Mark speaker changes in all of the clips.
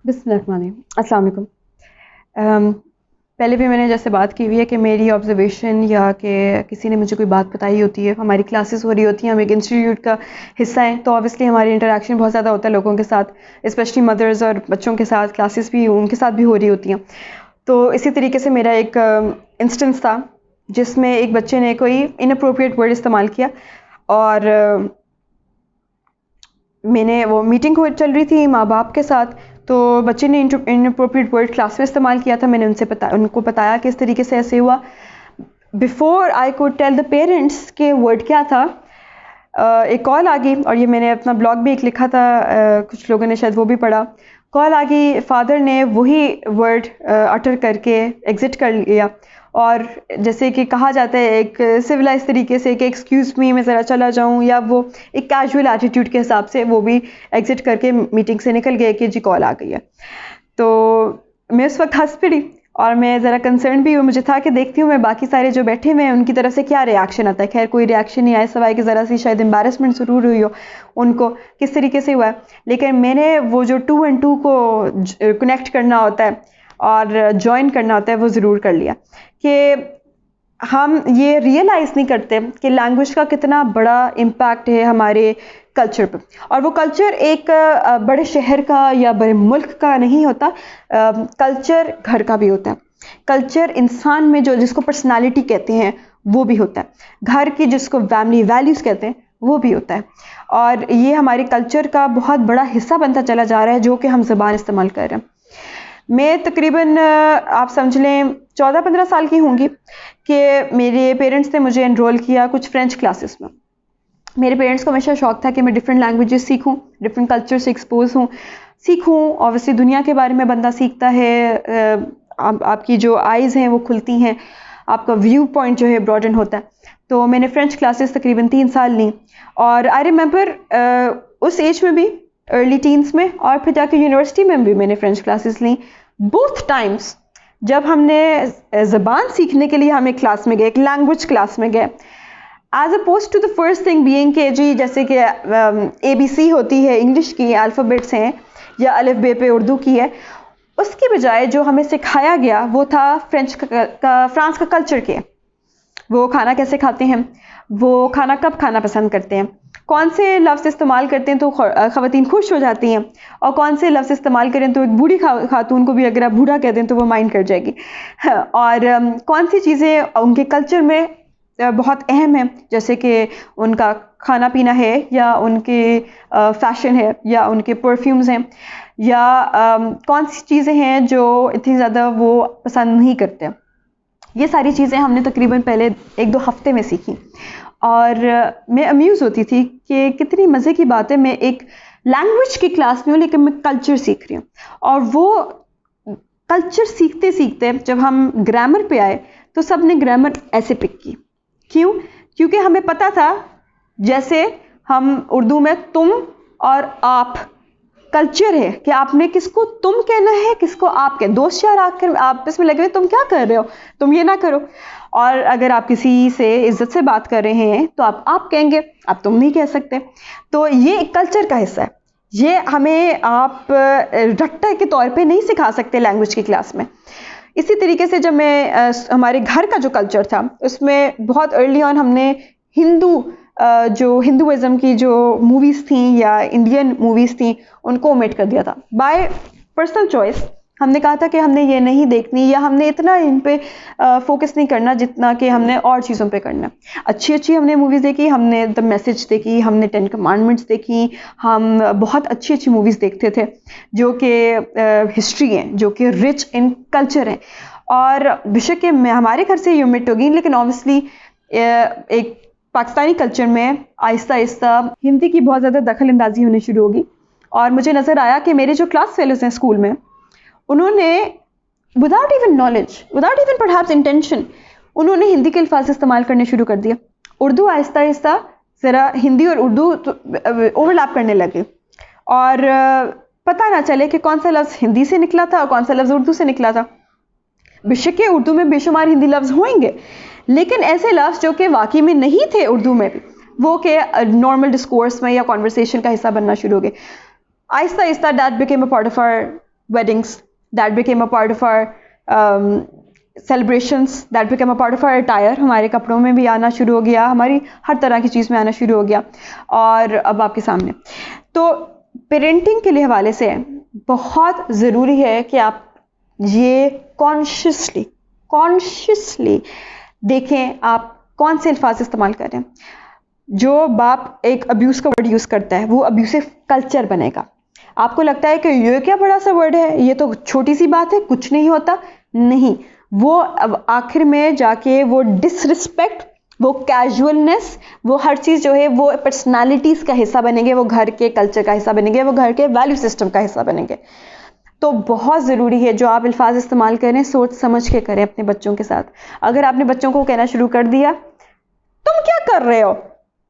Speaker 1: बिस्मिल्लाहिर्रहमानिर्रहीम। अस्सलाम वालेकुम। पहले भी मैंने जैसे बात की हुई है कि मेरी ऑब्जर्वेशन या कि किसी ने मुझे कोई बात बताई होती है, हमारी क्लासेस हो रही होती हैं, हम एक इंस्टीट्यूट का हिस्सा हैं, तो ऑब्वियसली हमारी इंटरेक्शन बहुत ज़्यादा होता है लोगों के साथ, स्पेशली मदर्स और बच्चों के साथ, क्लासेस भी उनके साथ भी हो रही होती हैं। तो इसी तरीके से मेरा एक इंस्टेंस था जिसमें एक बच्चे ने कोई इनअप्रोप्रिएट वर्ड इस्तेमाल किया और मैंने वो मीटिंग हो चल रही थी माँ बाप के साथ, तो बच्चे ने इनअप्रोप्रिएट वर्ड क्लास में इस्तेमाल किया था। मैंने उनको बताया कि इस तरीके से ऐसे हुआ। Before I could tell the parents के वर्ड क्या था, एक कॉल आ गई, और ये मैंने अपना ब्लॉग भी एक लिखा था, कुछ लोगों ने शायद वो भी पढ़ा। कॉल आ गई, फादर ने वही वर्ड अटर करके एग्ज़िट कर लिया, और जैसे कि कहा जाता है एक सिविलाइज तरीके से कि एक्सक्यूज़ मी, मैं ज़रा चला जाऊं, या वो एक कैजुअल एटीट्यूड के हिसाब से वो भी एग्ज़िट करके मीटिंग से निकल गए कि जी कॉल आ गई है। तो मैं उस वक्त हंस पड़ी और मैं ज़रा कंसर्न भी हूँ। मुझे था कि देखती हूँ मैं बाकी सारे जो बैठे हुए हैं उनकी तरफ से क्या रिएक्शन आता है। खैर कोई रिएक्शन नहीं आया, सवाए कि ज़रा सी शायद एम्बैरेसमेंट ज़रूर हुई हो उनको किस तरीके से हुआ है। लेकिन मैंने वो जो 2 and 2 को कनेक्ट करना होता है और जॉइन करना होता है वो ज़रूर कर लिया कि हम ये रियलाइज़ नहीं करते कि लैंग्वेज का कितना बड़ा इम्पैक्ट है हमारे कल्चर पे। और वो कल्चर एक बड़े शहर का या बड़े मुल्क का नहीं होता, कल्चर घर का भी होता है। कल्चर इंसान में जो जिसको पर्सनालिटी कहते हैं वो भी होता है, घर की जिसको फैमिली वैल्यूज़ कहते हैं वो भी होता है, और ये हमारे कल्चर का बहुत बड़ा हिस्सा बनता चला जा रहा है जो कि हम ज़बान इस्तेमाल कर रहे हैं। मैं तकरीबन आप समझ लें 14-15 साल की होंगी कि मेरे पेरेंट्स ने मुझे एनरोल किया कुछ फ्रेंच क्लासेस में। मेरे पेरेंट्स को हमेशा शौक था कि मैं डिफरेंट लैंग्वेजेस सीखूं, डिफरेंट कल्चर से एक्सपोज हूं, सीखूं। ऑब्वियसली दुनिया के बारे में बंदा सीखता है, आपकी जो आइज़ हैं वो खुलती हैं, आपका व्यू पॉइंट जो है ब्रॉडन होता है। तो मैंने फ्रेंच क्लासेस तकरीबन 3 साल ली, और आई रिमेंबर उस एज में भी, अर्ली टीन्स में, और फिर जाके यूनिवर्सिटी में भी मैंने फ्रेंच क्लासेस ली। बोथ टाइम्स जब हमने ज़बान सीखने के लिए हम एक क्लास में गए, एक लैंग्वेज क्लास में गए, as opposed to the first thing being के जी जैसे कि ABC होती है इंग्लिश की, अल्फ़ाबेट्स हैं, या अलिफ बे पे उर्दू की है, उसके बजाय जो हमें सिखाया गया वो था फ्रांस का कल्चर के। वो खाना कैसे खाते हैं, वो खाना कब खाना पसंद करते हैं, कौन से लफ्ज़ इस्तेमाल करते हैं तो ख़वातीन खुश हो जाती हैं, और कौन से लफ्ज़ इस्तेमाल करें तो एक बूढ़ी खातून को भी अगर आप बूढ़ा कह दें तो वो माइंड कर जाएगी। और कौन सी चीज़ें उनके कल्चर में बहुत अहम है, जैसे कि उनका खाना पीना है, या उनके फैशन है, या उनके परफ्यूम्स हैं, या कौन सी चीज़ें हैं जो इतनी ज़्यादा वो पसंद नहीं करते। ये सारी चीज़ें हमने तकरीबन पहले 1-2 हफ्ते में सीखी, और मैं अम्यूज़ होती थी कि कितनी मज़े की बात है, मैं एक लैंग्वेज की क्लास में हूँ लेकिन मैं कल्चर सीख रही हूँ। और वो कल्चर सीखते सीखते जब हम ग्रामर पे आए तो सब ने ग्रामर ऐसे पिक की। क्यों? क्योंकि हमें पता था, जैसे हम उर्दू में तुम और आप कल्चर है कि आपने किसको तुम कहना है, किसको आप कहना। दोस्त यार आकर आपस में लगे हुए, तुम क्या कर रहे हो, तुम ये ना करो। और अगर आप किसी से इज्जत से बात कर रहे हैं तो आप कहेंगे, आप तुम नहीं कह सकते। तो ये एक कल्चर का हिस्सा है, ये हमें आप रट्टा के तौर पे नहीं सिखा सकते लैंग्वेज की क्लास में। इसी तरीके से जब मैं हमारे घर का जो कल्चर था उसमें बहुत अर्ली ऑन हमने जो हिंदुइज्म की जो मूवीज़ थी या इंडियन मूवीज़ थी उनको ओमिट कर दिया था बाय पर्सनल चॉइस। हमने कहा था कि हमने ये नहीं देखनी, या हमने इतना इन पे फोकस नहीं करना जितना कि हमने और चीज़ों पे करना। अच्छी अच्छी हमने मूवीज़ देखी, हमने द मैसेज देखी, हमने 10 कमांडमेंट्स देखी, हम बहुत अच्छी अच्छी मूवीज़ देखते थे जो कि हिस्ट्री हैं, जो कि रिच इन कल्चर हैं। और बेशक हमारे घर से ये ओमिट होगी, लेकिन ऑब्वियसली एक पाकिस्तानी कल्चर में आहिस्ता आहिस्ता हिंदी की बहुत ज़्यादा दखल अंदाजी होनी शुरू होगी। और मुझे नज़र आया कि मेरे जो क्लास फेलोज़ हैं स्कूल में, उन्होंने without even knowledge, without even perhaps intention, उन्होंने हिंदी के अल्फाज इस्तेमाल करने शुरू कर दिया। उर्दू आहिस्ता आहिस्ता ज़रा हिंदी और उर्दू ओवरलैप करने लगे, और पता ना चले कि कौन सा लफ्ज़ हिंदी से निकला था और कौन सा लफ्ज़ उर्दू से निकला था। बेशक उर्दू में बेशुमार हिंदी लफ्ज़ होंगे, लेकिन ऐसे लफ्ज़ जो कि वाकई में नहीं थे उर्दू में भी, वो के नॉर्मल डिस्कोर्स में या कॉन्वर्सेशन का हिस्सा बनना शुरू हो गए। आहिस्ता आहिस्ता that became a part of our weddings, that became a part of our celebrations, that became a part of our attire. हमारे कपड़ों में भी आना शुरू हो गया, हमारी हर तरह की चीज़ में आना शुरू हो गया। और अब आपके सामने तो पेरेंटिंग के लिए हवाले से बहुत ज़रूरी है कि आप ये कॉन्शियसली देखें आप कौन से अल्फाज इस्तेमाल कर रहे हैं। जो बाप एक अब्यूज़ का वर्ड यूज़ करता है वो अब्यूसिव कल्चर बनेगा। आपको लगता है कि ये क्या बड़ा सा वर्ड है, ये तो छोटी सी बात है, कुछ नहीं होता, नहीं, वो अब आखिर में जाके वो डिसरिस्पेक्ट, वो कैजुअलनेस, वो हर चीज़ जो है वो पर्सनालिटीज़ का हिस्सा बनेंगे, वो घर के कल्चर का हिस्सा बनेंगे, वो घर के वैल्यू सिस्टम का हिस्सा बनेंगे। तो बहुत ज़रूरी है जो आप अल्फाज इस्तेमाल करें सोच समझ के करें अपने बच्चों के साथ। अगर आपने बच्चों को कहना शुरू कर दिया तुम क्या कर रहे हो,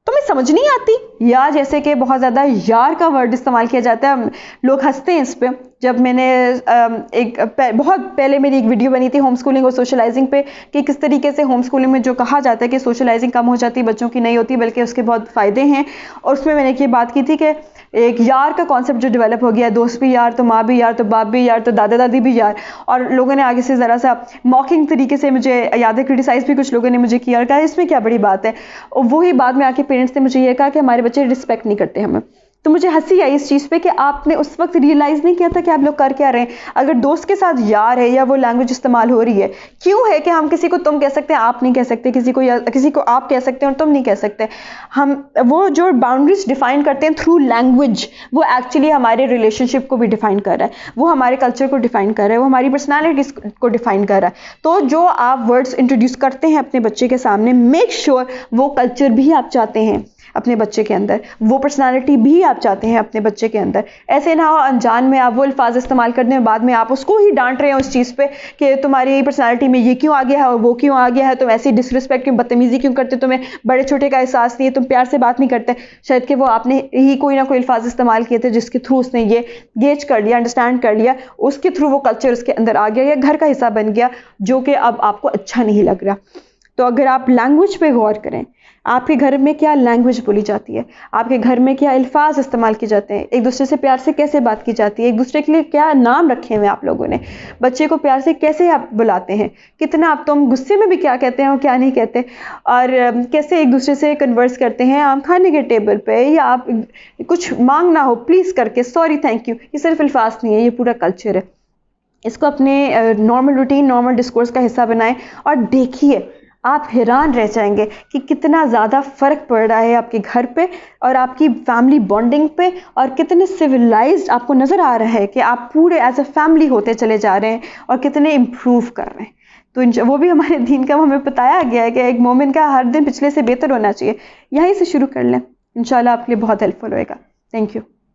Speaker 1: तुम्हें समझ नहीं आती, या जैसे कि बहुत ज़्यादा यार का वर्ड इस्तेमाल किया जाता है, लोग हंसते हैं इस पे। जब मैंने बहुत पहले मेरी एक वीडियो बनी थी होम स्कूलिंग और सोशलाइजिंग पे कि किस तरीके से होम स्कूलिंग में जो कहा जाता है कि सोशलाइजिंग कम हो जाती है, बच्चों की नहीं होती, बल्कि उसके बहुत फ़ायदे हैं। और उसमें मैंने ये बात की थी कि एक यार का कॉन्सेप्ट जो डेवलप हो गया है, दोस्त भी यार, तो माँ भी यार, तो बाप भी यार, तो दादा दादी भी यार। और लोगों ने आगे से ज़रा सा मॉकिंग तरीके से मुझे याद है क्रिटिसाइज़ भी कुछ लोगों ने मुझे किया और कहा इसमें क्या बड़ी बात है। और वही बाद में आके पेरेंट्स ने मुझे ये कहा कि हमारे बच्चे रिस्पेक्ट नहीं करते हमें। तो मुझे हंसी आई इस चीज़ पे कि आपने उस वक्त रियलाइज़ नहीं किया था कि आप लोग कर क्या रहे हैं। अगर दोस्त के साथ यार है या वो लैंग्वेज इस्तेमाल हो रही है, क्यों है कि हम किसी को तुम कह सकते हैं, आप नहीं कह सकते, किसी को आप कह सकते हैं और तुम नहीं कह सकते। हम वो जो बाउंड्रीज डिफाइन करते हैं थ्रू लैंग्वेज, वो एक्चुअली हमारे रिलेशनशिप को भी डिफाइन कर रहा है, वो हमारे कल्चर को डिफाइन कर रहा है, वो हमारी पर्सनैलिटीज़ को डिफाइन कर रहा है। तो जो आप वर्ड्स इंट्रोड्यूस करते हैं अपने बच्चे के सामने, मेक श्योर वो कल्चर भी आप चाहते हैं अपने बच्चे के अंदर, वो पर्सनालिटी भी आप चाहते हैं अपने बच्चे के अंदर। ऐसे ना हो अनजान में आप वो अल्फाज इस्तेमाल करने के बाद में आप उसको ही डांट रहे हैं उस चीज़ पे कि तुम्हारी पर्सनालिटी में ये क्यों आ गया है और वो क्यों आ गया है, तुम ऐसी डिसरिस्पेक्ट क्यों, बदतमीजी क्यों करते, तुम्हें बड़े छोटे का एहसास नहीं है, तुम प्यार से बात नहीं करते। शायद कि वो आपने ही कोई ना कोई अल्फाज इस्तेमाल किए थे जिसके थ्रू उसने ये गेज कर लिया, अंडरस्टैंड कर लिया, उसके थ्रू वो कल्चर उसके अंदर आ गया या घर का हिस्सा बन गया, जो कि अब आपको अच्छा नहीं लग रहा। तो अगर आप लैंग्वेज पे गौर करें, आपके घर में क्या लैंग्वेज बोली जाती है, आपके घर में क्या अल्फाज इस्तेमाल किए जाते हैं, एक दूसरे से प्यार से कैसे बात की जाती है, एक दूसरे के लिए क्या नाम रखे हुए आप लोगों ने, बच्चे को प्यार से कैसे आप बुलाते हैं, कितना आप तुम गुस्से में भी क्या कहते हैं और क्या नहीं कहते, और कैसे एक दूसरे से कन्वर्स करते हैं आप खाने के टेबल पे, या आप कुछ मांगना हो प्लीज़ करके, सॉरी थैंक यू, ये सिर्फ अल्फाज नहीं है, ये पूरा कल्चर है। इसको अपने नॉर्मल रूटीन, नॉर्मल डिस्कोर्स का हिस्सा बनाएं और देखिए आप हैरान रह जाएंगे कि कितना ज़्यादा फ़र्क पड़ रहा है आपके घर पे और आपकी फैमिली बॉन्डिंग पे, और कितने सिविलाइज्ड आपको नज़र आ रहा है कि आप पूरे एज अ फैमिली होते चले जा रहे हैं और कितने इम्प्रूव कर रहे हैं। तो वो भी हमारे दीन का हमें बताया गया है कि एक मोमिन का हर दिन पिछले से बेहतर होना चाहिए। यहीं से शुरू कर लें, इंशाल्लाह आपके लिए बहुत हेल्पफुल होएगा। Thank you.